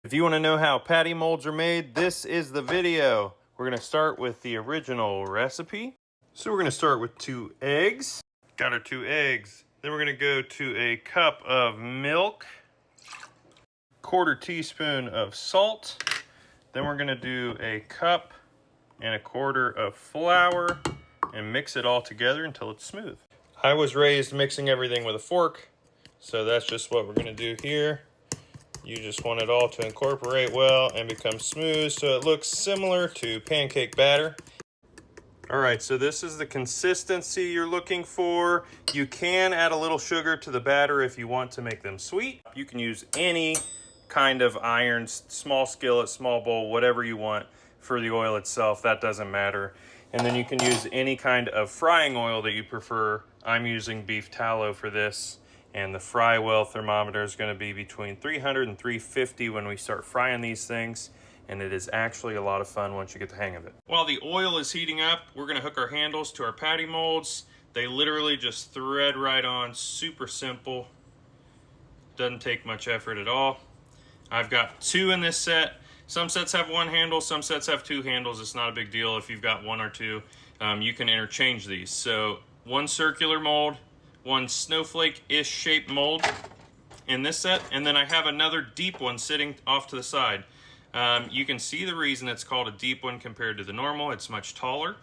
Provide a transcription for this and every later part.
If you want to know how patty molds are made, this is the video. We're going to start with the original recipe. So we're going to start with 2 eggs. Got our 2 eggs. Then we're going to go to a cup of milk, 1/4 teaspoon of salt. Then we're going to do a cup and 1/4 of flour and mix it all together until it's smooth. I was raised mixing everything with a fork, so that's just what we're going to do here. You just want it all to incorporate well and become smooth so it looks similar to pancake batter. All right, so this is the consistency you're looking for. You can add a little sugar to the batter if you want to make them sweet. You can use any kind of iron, small skillet, small bowl, whatever you want for the oil itself, that doesn't matter. And then you can use any kind of frying oil that you prefer. I'm using beef tallow for this. And the fry well thermometer is going to be between 300 and 350 when we start frying these things. And it is actually a lot of fun once you get the hang of it. While the oil is heating up, we're going to hook our handles to our patty molds. They literally just thread right on, super simple. Doesn't take much effort at all. I've got 2 in this set. Some sets have 1 handle, some sets have 2 handles. It's not a big deal if you've got 1 or 2. You can interchange these. So 1 circular mold, 1 snowflake-ish shaped mold in this set, and then I have another deep one sitting off to the side. You can see the reason it's called a deep one compared to the normal. It's much taller.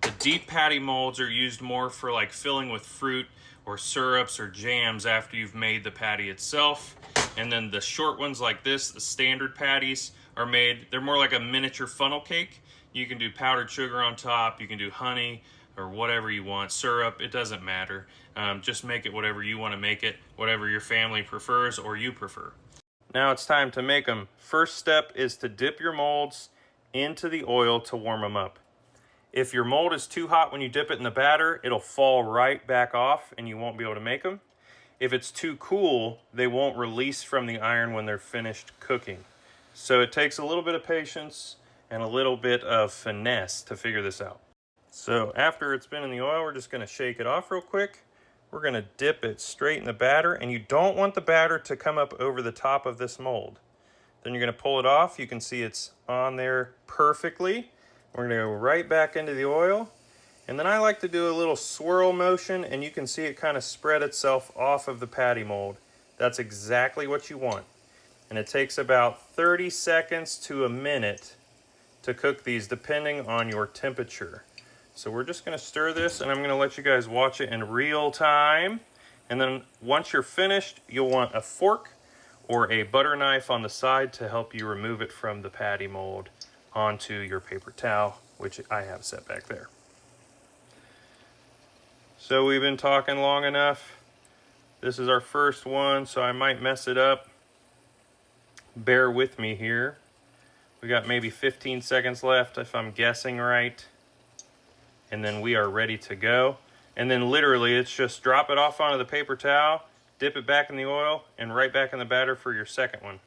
The deep patty molds are used more for like filling with fruit or syrups or jams after you've made the patty itself. And then the short ones like this, the standard patties, are made, they're more like a miniature funnel cake. You can do powdered sugar on top, you can do honey, or whatever you want, syrup, it doesn't matter. Just make it whatever you want to make it, whatever your family prefers or you prefer. Now it's time to make them. First step is to dip your molds into the oil to warm them up. If your mold is too hot when you dip it in the batter, it'll fall right back off and you won't be able to make them. If it's too cool, they won't release from the iron when they're finished cooking. So it takes a little bit of patience and a little bit of finesse to figure this out. So after it's been in the oil, we're just going to shake it off real quick. We're going to dip it straight in the batter, and you don't want the batter to come up over the top of this mold. Then you're going to pull it off. You can see it's on there perfectly. We're going to go right back into the oil. And then I like to do a little swirl motion, and you can see it kind of spread itself off of the patty mold. That's exactly what you want. And it takes about 30 seconds to a minute to cook these, depending on your temperature. So we're just going to stir this, and I'm going to let you guys watch it in real time. And then once you're finished, you'll want a fork or a butter knife on the side to help you remove it from the patty mold onto your paper towel, which I have set back there. So we've been talking long enough. This is our first one, so I might mess it up. Bear with me here. We got maybe 15 seconds left if I'm guessing right. And then we are ready to go. And then literally it's just drop it off onto the paper towel, dip it back in the oil, and right back in the batter for your second one.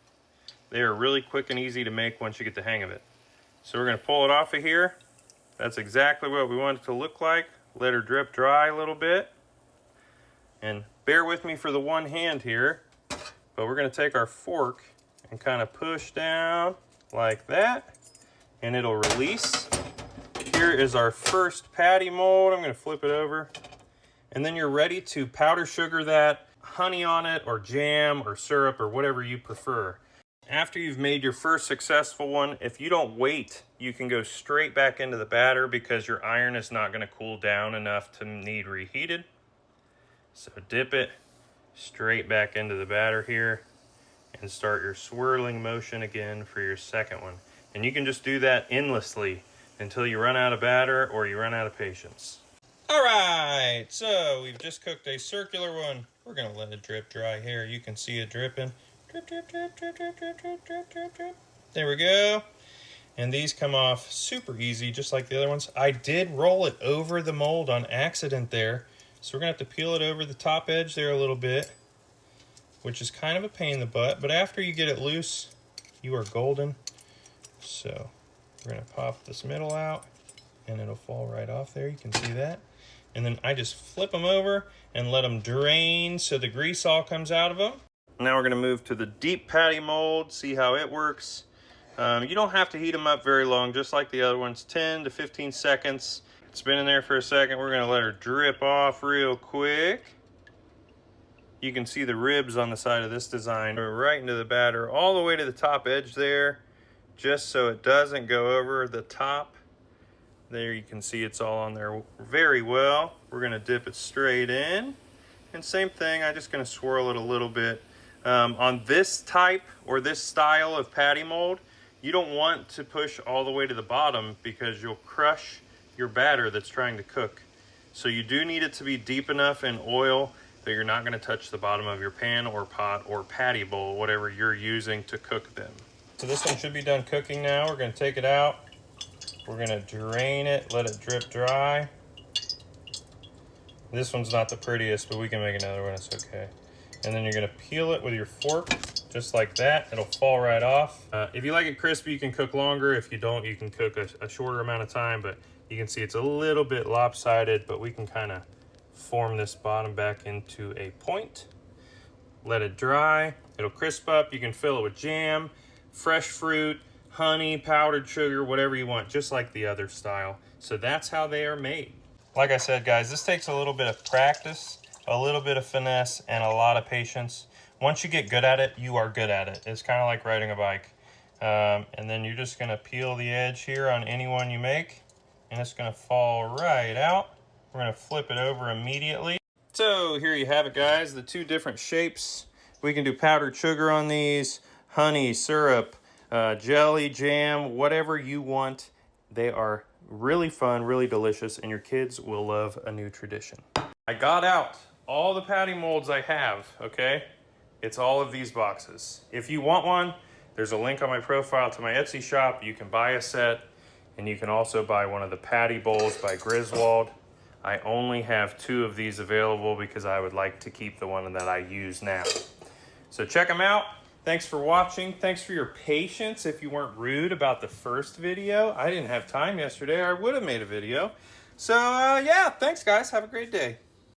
They are really quick and easy to make once you get the hang of it. So we're going to pull it off of here. That's exactly what we want it to look like. Let her drip dry a little bit. And bear with me for the one hand here. But we're going to take our fork and kind of push down like that. And it'll release. Here is our first patty mold. I'm going to flip it over. And then you're ready to powder sugar that, honey on it, or jam, or syrup, or whatever you prefer. After you've made your first successful one, if you don't wait, you can go straight back into the batter because your iron is not going to cool down enough to need reheated. So dip it straight back into the batter here and start your swirling motion again for your second one. And you can just do that endlessly until you run out of batter or you run out of patience. All right, so we've just cooked a circular one. We're gonna let it drip dry here. You can see it dripping. Drip, drip, drip, drip, drip, drip, drip, drip, drip, drip. There we go. And these come off super easy, just like the other ones. I did roll it over the mold on accident there. So we're gonna have to peel it over the top edge there a little bit, which is kind of a pain in the butt, but after you get it loose, you are golden. So we're gonna pop this middle out and it'll fall right off there. You can see that. And then I just flip them over and let them drain so the grease all comes out of them. Now we're going to move to the deep patty mold, see how it works. You don't have to heat them up very long, just like the other ones, 10 to 15 seconds. It's been in there for a second. We're going to let her drip off real quick. You can see the ribs on the side of this design. We're right into the batter, all the way to the top edge there, just so it doesn't go over the top. There you can see it's all on there very well. We're going to dip it straight in. And same thing, I'm just going to swirl it a little bit. On this type or this style of patty mold, you don't want to push all the way to the bottom because you'll crush your batter that's trying to cook. So you do need it to be deep enough in oil that you're not going to touch the bottom of your pan or pot or patty bowl, whatever you're using to cook them. So this one should be done cooking now. We're going to take it out. We're going to drain it, let it drip dry. This one's not the prettiest, but we can make another one, it's okay. And then you're gonna peel it with your fork, just like that. It'll fall right off. If you like it crispy, you can cook longer. If you don't, you can cook a shorter amount of time, but you can see it's a little bit lopsided, but we can kind of form this bottom back into a point. Let it dry, it'll crisp up. You can fill it with jam, fresh fruit, honey, powdered sugar, whatever you want, just like the other style. So that's how they are made. Like I said, guys, this takes a little bit of practice, a little bit of finesse, and a lot of patience. Once you get good at it, you are good at it. It's kind of like riding a bike. And then you're just going to peel the edge here on any one you make, and it's going to fall right out. We're going to flip it over immediately. So here you have it, guys, the two different shapes. We can do powdered sugar on these, honey, syrup, jelly, jam, whatever you want. They are really fun, really delicious, and your kids will love a new tradition. I got out all the patty molds I have, okay? It's all of these boxes. If you want one, there's a link on my profile to my Etsy shop. You can buy a set, and you can also buy one of the patty bowls by Griswold. I only have 2 of these available because I would like to keep the one that I use now. So check them out. Thanks for watching. Thanks for your patience. If you weren't rude about the first video, I didn't have time yesterday. I would have made a video. So yeah, thanks guys. Have a great day.